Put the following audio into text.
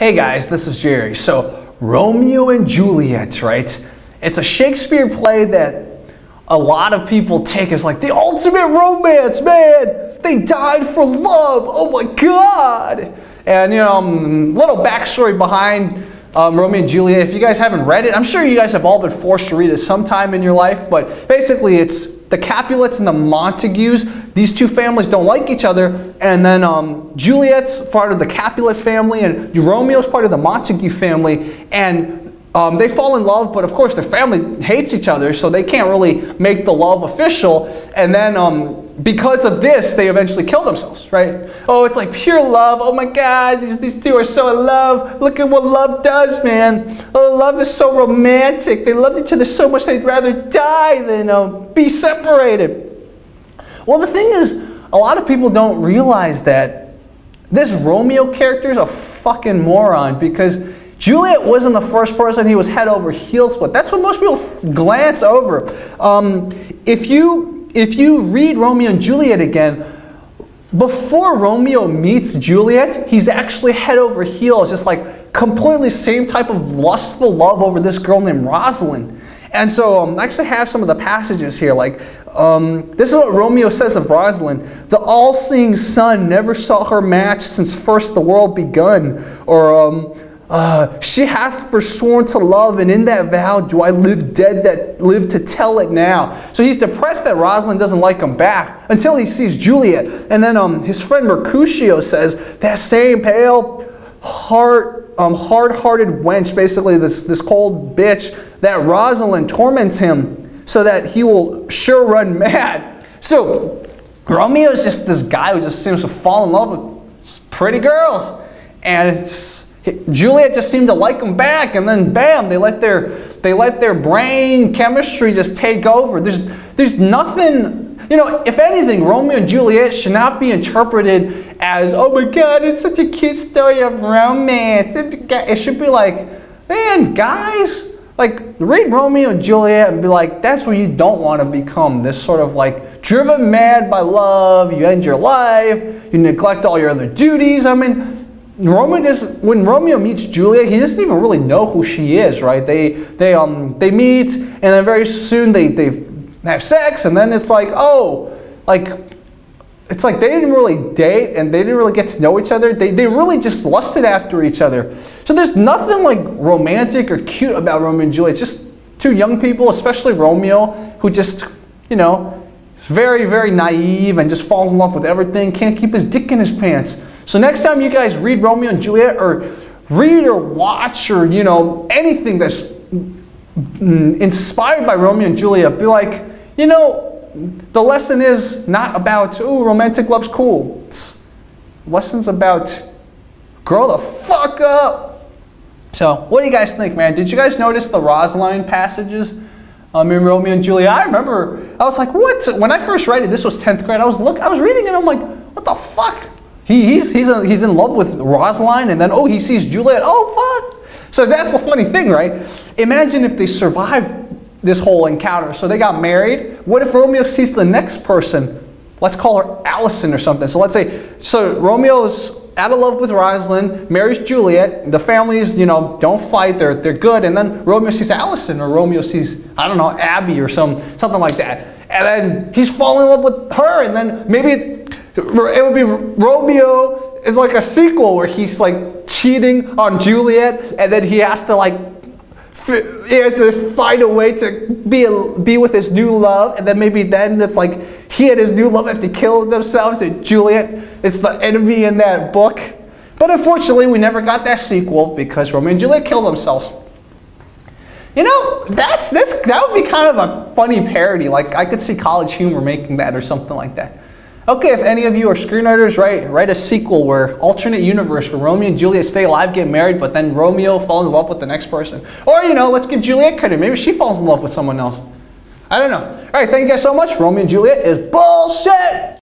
Hey guys, this is Jerry. So, Romeo and Juliet, right? It's a Shakespeare play that a lot of people take as like the ultimate romance, man! They died for love, oh my god! And little backstory behind Romeo and Juliet. If you guys haven't read it, I'm sure you guys have all been forced to read it sometime in your life, but basically it's the Capulets and the Montagues. These two families don't like each other, and then Juliet's part of the Capulet family, and Romeo's part of the Montague family, and they fall in love, but of course their family hates each other, so they can't really make the love official, and then because of this, they eventually kill themselves, right? Oh, it's like pure love. Oh my God, these two are so in love. Look at what love does, man. Oh, love is so romantic. They love each other so much they'd rather die than be separated. Well, the thing is, a lot of people don't realize that this Romeo character is a fucking moron, because Juliet wasn't the first person he was head over heels with. That's what most people glance over. If you read Romeo and Juliet again, before Romeo meets Juliet, he's actually head over heels, just like completely same type of lustful love over this girl named Rosaline. And so I actually have some of the passages here, like this is what Romeo says of Rosaline: "The all-seeing sun never saw her match since first the world begun," or "She hath forsworn to love, and in that vow do I live dead that live to tell it now." So he's depressed that Rosaline doesn't like him back until he sees Juliet. And then his friend Mercutio says that same pale, hard-hearted wench, basically this cold bitch, that Rosaline torments him so that he will sure run mad. So Romeo is just this guy who just seems to fall in love with pretty girls, and Juliet just seemed to like him back, and then bam, they let their brain chemistry just take over. There's nothing, if anything, Romeo and Juliet should not be interpreted as, oh my God, it's such a cute story of romance. It should be like, man, guys, like, read Romeo and Juliet and be like, that's what you don't want to become, this sort of like driven mad by love. You end your life, you neglect all your other duties. I mean, when Romeo meets Juliet, he doesn't even really know who she is, right? They meet, and then very soon they have sex, and then it's like, oh, like, it's like they didn't really date, and they didn't really get to know each other. They really just lusted after each other. So there's nothing like romantic or cute about Romeo and Juliet. It's just two young people, especially Romeo, who just, very, very naive and just falls in love with everything, can't keep his dick in his pants. So next time you guys read Romeo and Juliet, or read or watch, or anything that's inspired by Romeo and Juliet, be like, the lesson is not about, ooh, romantic love's cool. Lesson's about grow the fuck up. So what do you guys think, man? Did you guys notice the Rosaline passages in Romeo and Juliet? I remember, I was like, what? When I first read it, this was 10th grade, I was reading it, I'm like, what the fuck? He's in love with Rosaline, and then, oh, he sees Juliet. Oh, fuck! So that's the funny thing, right? Imagine if they survived this whole encounter. So they got married. What if Romeo sees the next person? Let's call her Allison or something. So let's say, so Romeo's out of love with Rosaline, marries Juliet. The families, don't fight. They're good. And then Romeo sees Allison, or Romeo sees, I don't know, Abby or something like that. And then he's falling in love with her, and then maybe it would be Romeo is like a sequel where he's like cheating on Juliet, and then he has to find a way to be with his new love, and then maybe then it's like he and his new love have to kill themselves, and Juliet is the enemy in that book. But unfortunately, we never got that sequel because Romeo and Juliet killed themselves. That would be kind of a funny parody. Like, I could see College Humor making that or something like that. Okay, if any of you are screenwriters, write a sequel where alternate universe where Romeo and Juliet stay alive, get married, but then Romeo falls in love with the next person. Or, let's give Juliet credit. Maybe she falls in love with someone else. I don't know. All right, thank you guys so much. Romeo and Juliet is bullshit!